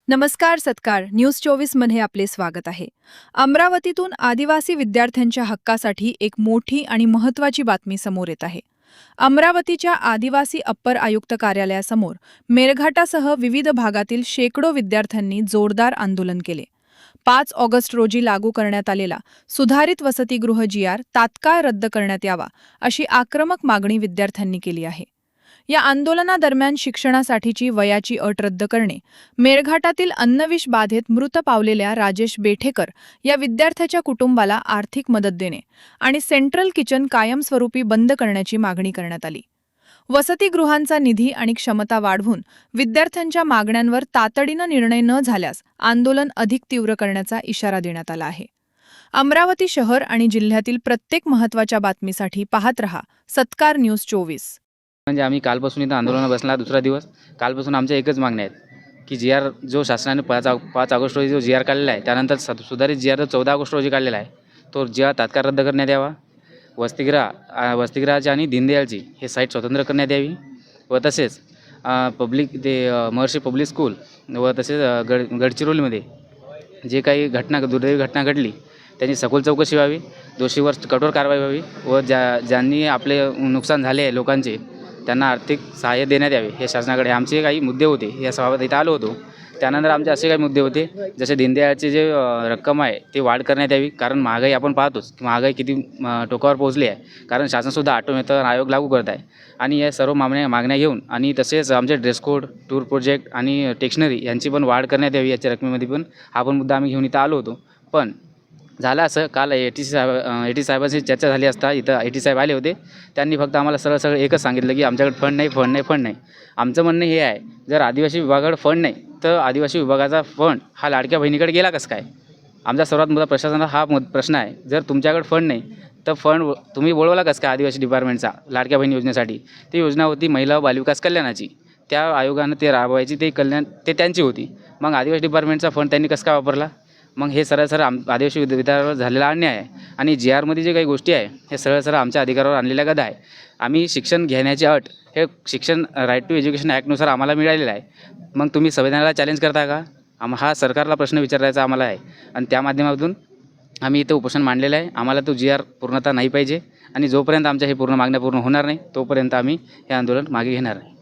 नमस्कार सत्कार न्यूज 24 मध्ये आपले स्वागत आहे. अमरावतीतून आदिवासी विद्यार्थ्यांच्या हक्कासाठी एक मोठी आणि महत्त्वाची बातमी समोर येत आहे. अमरावतीच्या आदिवासी अप्पर आयुक्त कार्यालयासमोर मेळघाटासह विविध भागातील शेकडो विद्यार्थ्यांनी जोरदार आंदोलन केले. 5 ऑगस्ट रोजी लागू करण्यात आलेला सुधारित वसतिगृह GR तात्काळ रद्द करण्यात यावा अशी आक्रमक मागणी विद्यार्थ्यांनी केली आहे. या आंदोलनादरम्यान शिक्षणासाठीची वयाची अट रद्द करणे, मेळघाटातील अन्नविष बाधेत मृत पावलेल्या राजेश बेठेकर या विद्यार्थ्याच्या कुटुंबाला आर्थिक मदत देणे आणि सेंट्रल किचन कायमस्वरूपी बंद करण्याची मागणी करण्यात आली. वसतिगृहांचा निधी आणि क्षमता वाढवून विद्यार्थ्यांच्या मागण्यांवर तातडीनं निर्णय न झाल्यास आंदोलन अधिक तीव्र करण्याचा इशारा देण्यात आला आहे. अमरावती शहर आणि जिल्ह्यातील प्रत्येक महत्त्वाच्या बातमीसाठी पाहत रहा सत्कार न्यूज 24. म्हणजे आम्ही कालपासून इथं आंदोलनाला बसला दुसरा दिवस. कालपासून आमच्या एकच मागण्या आहेत की GR जो शासनाने 5 ऑगस्ट रोजी जो GR काढलेला आहे, त्यानंतर सुधारित GR 14 ऑगस्ट रोजी काढलेला आहे, तो GR तात्काळ रद्द करण्यात यावा. वसतिगृहाची आणि दीनदयालची हे साईट स्वतंत्र करण्यात यावी व तसेच महर्षी पब्लिक स्कूल व तसेच गडचिरोलीमध्ये जे काही दुर्दैवी घटना घडली त्यांची सखोल चौकशी व्हावी, दोषीवर कठोर कारवाई व्हावी व ज्यांनी आपले नुकसान झाले आहे लोकांचे त्यांना आर्थिक सहाय्य देण्यात यावे. हे शासनाकडे आमचे काही मुद्दे होते. या सभागृहात इथं आलो होतो. त्यानंतर आमचे असे काही मुद्दे होते, जसे दीनदयाळचे जे रक्कम आहे ते वाढ करण्यात यावी. कारण महागाई आपण पाहतोच की महागाई किती टोकावर पोहोचली आहे. कारण शासनसुद्धा ऑटोमेथन आयोग लागू करत आहे आणि या सर्व मागण्या घेऊन आणि तसेच आमचे ड्रेस कोड, टूर प्रोजेक्ट आणि टेक्शनरी यांची पण वाढ करण्यात यावी. याच्या रकमेमध्ये पण हा पण मुद्दा आम्ही घेऊन इथं आलो होतो. पण झालं असं, काल AT साहेबांशी चर्चा झाली असता इथं AT साहेब आले होते. त्यांनी फक्त आम्हाला सरळ एकच सांगितलं की आमच्याकडे फंड नाही. आमचं म्हणणं हे आहे, जर आदिवासी विभागाकडे फंड नाही तर आदिवासी विभागाचा फंड हा लाडक्या बहिणीकडे गेला कसं काय? आमचा सर्वात मोठा प्रशासनाचा हा प्रश्न आहे. जर तुमच्याकडे फंड नाही तर फंड तुम्ही बोलवला कसं काय आदिवासी डिपार्टमेंटचा लाडक्या बहिणी योजनेसाठी? ती योजना होती महिला व बालविकास कल्याणाची. त्या आयोगानं ते राबवायची, ते त्यांची होती. मग आदिवासी डिपार्टमेंटचा फंड त्यांनी कसं काय वापरला? मग हे सरळ आदिवासी विद्यार्थ्यांवर झालेला अन्याय आहे. आणि GRमध्ये जे काही गोष्टी आहे हे सरळ आमच्या अधिकारावर आणलेल्या गदा आहे. आम्ही शिक्षण घेण्याची अट हे शिक्षण राईट टू एज्युकेशन ॲक्टनुसार आम्हाला मिळालेलं आहे. मग तुम्ही संविधानाला चॅलेंज करता का? हा सरकारला प्रश्न विचारायचा आम्हाला आहे आणि त्या माध्यमातून आम्ही इथं उपोषण मांडलेलं आहे. आम्हाला तो GR पूर्णतः नाही पाहिजे आणि जोपर्यंत आमच्या हे पूर्ण मागण्या पूर्ण होणार नाही तोपर्यंत आम्ही हे आंदोलन मागे घेणार आहे.